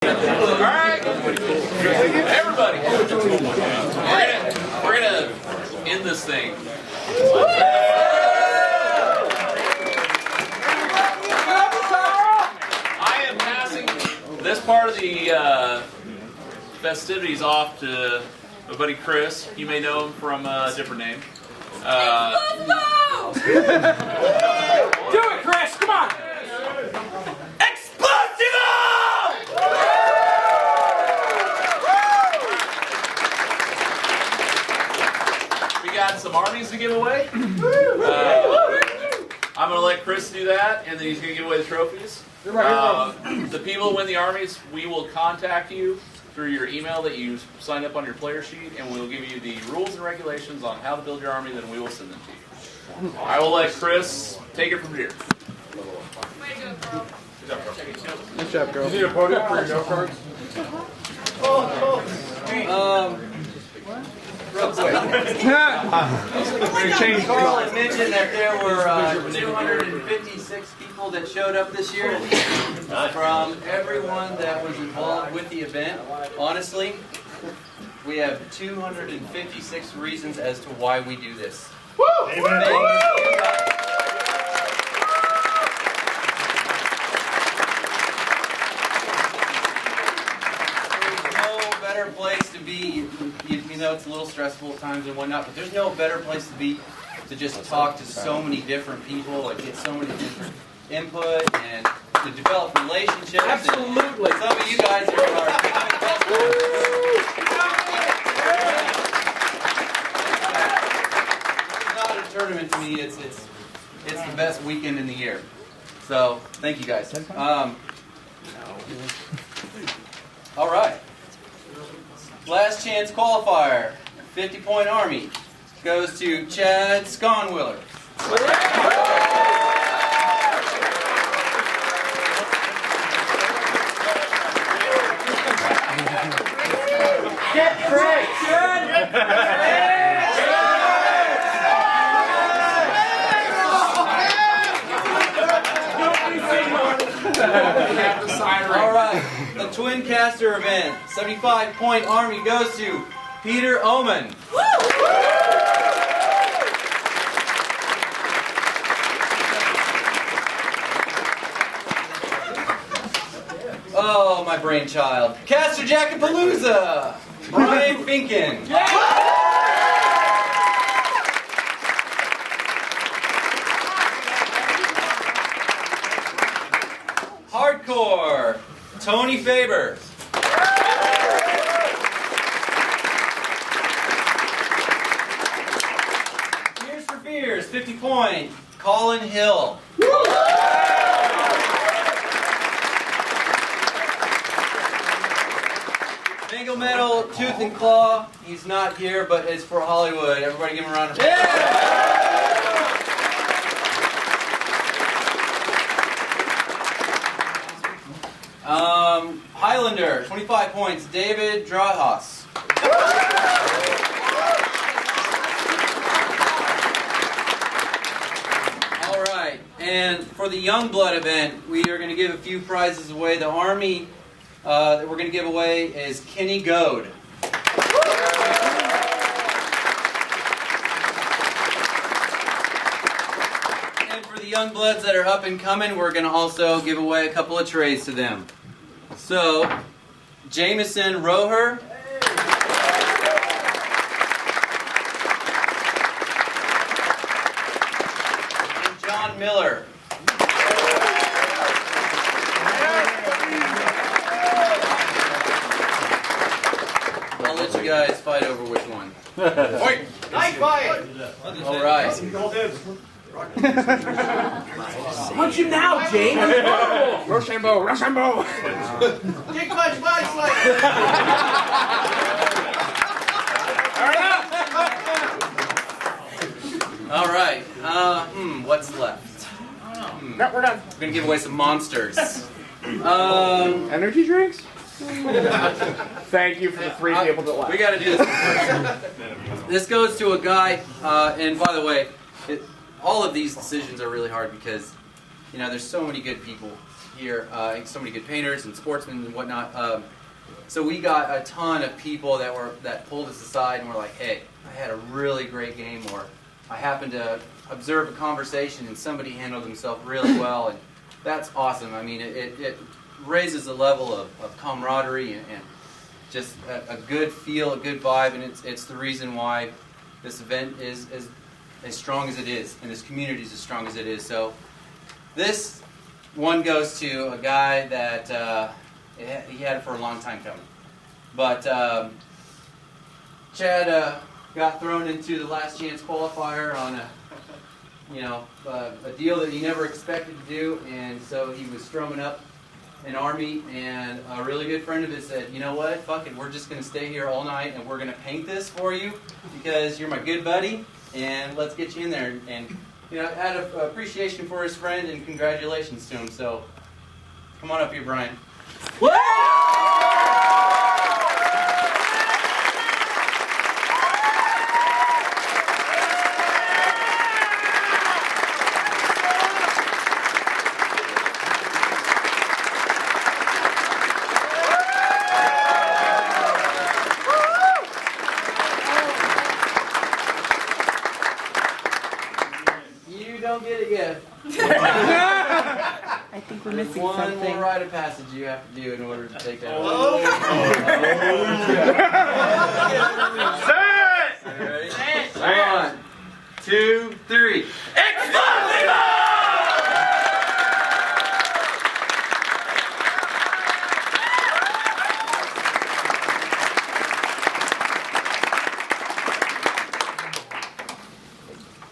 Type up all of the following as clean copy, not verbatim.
right, everybody, we're gonna end this thing. I am passing this part of the festivities off to my buddy Chris. You may know him from a different name. Do it, Chris! Come on! We got some armies to give away. I'm going to let Chris do that, and then he's going to give away the trophies. The people who win the armies, we will contact you through your email that you signed up on your player sheet, and we'll give you the rules and regulations on how to build your army, then we will send them to you. I will let Chris take it from here. Way to go, girl. Good job, girl. You need a podium for your note cards? Carl had mentioned that there were 256 people that showed up this year from everyone that was involved with the event. Honestly, we have 256 reasons as to why we do this. Thank you guys. Place to be, you know, it's a little stressful at times and whatnot, but there's no better place to be to just talk to so many different people and get so many different input and to develop relationships. Absolutely. And some of you guys are it's not a tournament to me. It's the best weekend in the year. So thank you guys. All right. Last chance qualifier, 50-point Army, goes to Chad Sconwiller. Get Chris! All right, the Twin Caster event, 75-point Army goes to Peter Oman. Oh, my brainchild. Caster Jackapalooza, Brian Finken. Hardcore, Tony Faber. Tears for Fears, 50-point, Colin Hill. Single medal, Tooth and Claw. He's not here, but it's for Hollywood. Everybody give him a round of applause. Highlander, 25 points, David Drahaus. All right, and for the Youngblood event, we are going to give a few prizes away. The Army that we're going to give away is Kenny Goad. And for the Youngbloods that are up and coming, we're going to also give away a couple of trays to them. So, Jameson Roher. And John Miller. I'll let you guys fight over which one. Wait! Night fight! All right. Punch him now, James! Rochambeau, Rochambeau! Kick punch, body slam! All right. What's left? No, we're done. We're gonna give away some monsters. Energy drinks? Thank you for the 3 people that left. We got to do this first. This goes to a guy, and by the way, all of these decisions are really hard because, you know, there's so many good people here, so many good painters and sportsmen and whatnot. So we got a ton of people that pulled us aside and were like, "Hey, I had a really great game," or "I happened to observe a conversation and somebody handled himself really well," and that's awesome. I mean, it raises a level of camaraderie and just a good feel, a good vibe, and it's the reason why this event is as strong as it is, and this community is as strong as it is. So this one goes to a guy that he had it for a long time coming. But Chad got thrown into the last chance qualifier on a deal that he never expected to do, and so he was strumming up an army, and a really good friend of his said, "You know what, fuck it, we're just going to stay here all night and we're going to paint this for you because you're my good buddy, and let's get you in there." And had an appreciation for his friend and congratulations to him. So come on up here, Brian. You don't get it yet. I think we're missing One something. more rite of passage you have to do in order to take that. Set! Ready? 1, 2, 3.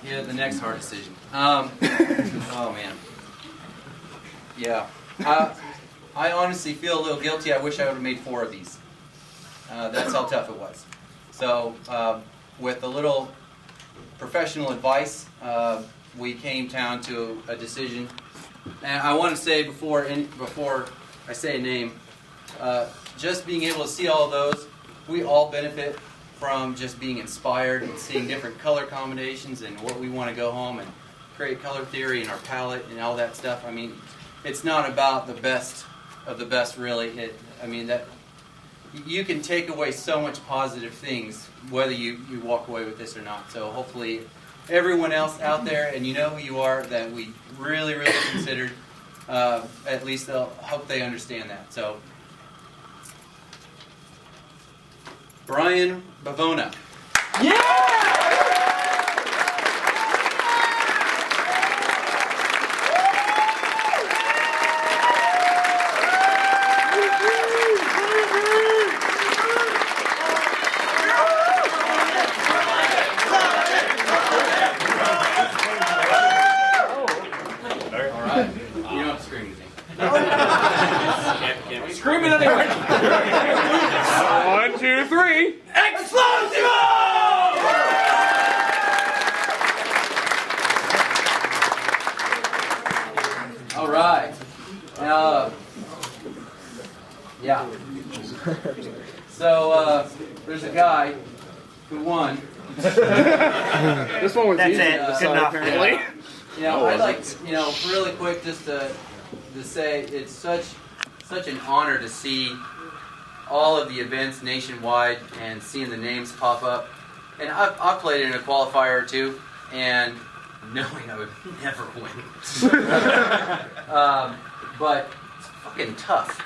Yeah, the next hard decision. Oh man. Yeah. I honestly feel a little guilty. I wish I would have made 4 of these. That's how tough it was. So, with a little professional advice, we came down to a decision. And I want to say before I say a name, just being able to see all of those, we all benefit from just being inspired and seeing different color combinations and what we want to go home and create color theory in our palette and all that stuff. I mean, it's not about the best of the best, really. That you can take away so much positive things whether you walk away with this or not. So hopefully everyone else out there, and you know who you are, that we really, really considered, at least they'll hope they understand that. So Brian Bavona. Scream it anyway. 1, 2, 3. All right. Yeah. So there's a guy who won. This one was That's easy. it. Good enough. Apparently. I'd like really quick just to say it's such an honor to see all of the events nationwide and seeing the names pop up. And I've played in a qualifier or two, and knowing I would never win. But it's fucking tough.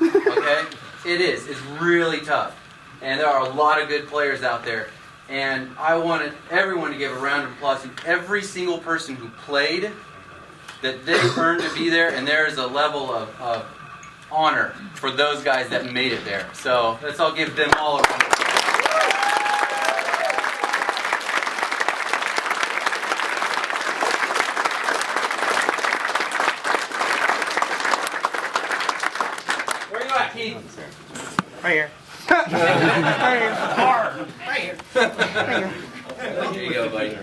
Okay? It is. It's really tough. And there are a lot of good players out there. And I wanted everyone to give a round of applause to every single person who played, that they earned to be there, and there is a level of honor for those guys that made it there. So let's all give them all a round of applause. Where you at, Keith? Right here. There you go, buddy.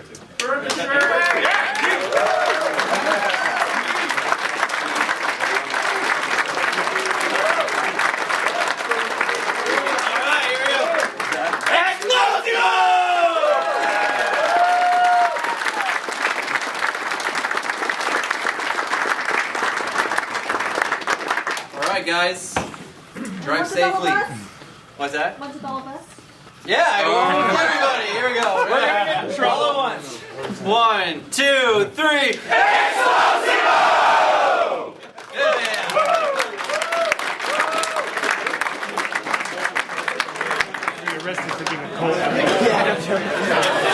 guys. Drive Once with all of safely. us? What's that? Once with all of us? Yeah, I want everybody. Here we go. We're gonna get in trouble at once. 1, 2, 3. Explosivo! Good man. You're arrested for being a cold.